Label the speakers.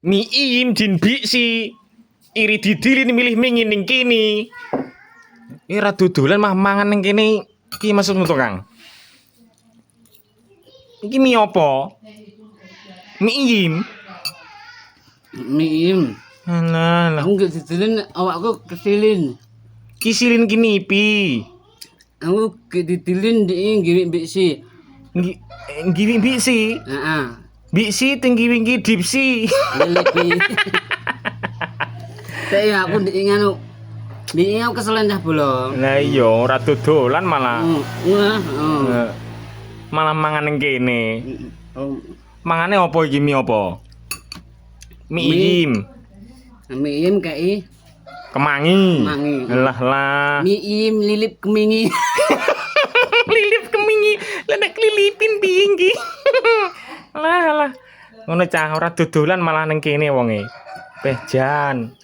Speaker 1: Mi iyim din biksi. Iri didilin milih mingin ning kene. Ira dodolan mah mangan ning kene. Ki maksudmu to, Kang? Iki mi apa? Mi iyim.
Speaker 2: Miem.
Speaker 1: Alah,
Speaker 2: Aku gak ditilin awakku kesilin.
Speaker 1: kisilin kini pi.
Speaker 2: Aku gak ditilin di ngirim biksi.
Speaker 1: Ngiwi biksi.
Speaker 2: Heeh.
Speaker 1: Biksi tinggi winggi dipsi.
Speaker 2: Lelepi. Saya aku di nganu. Di aku keselen dah belum.
Speaker 1: Lah iya ora dodolan malah.
Speaker 2: Wah,
Speaker 1: Malah mangan ning kene.
Speaker 2: oh.
Speaker 1: Mangane apa iki mi apa? Mi iyim.
Speaker 2: Miem kai
Speaker 1: Kemangi.
Speaker 2: Kemangi.
Speaker 1: Lah.
Speaker 2: miem lilip kemingi.
Speaker 1: Lilip kemingi. Lah nek lilipin piye iki? Lah. Ngono cah ora dodolan malah ning kene wonge. Peh jan.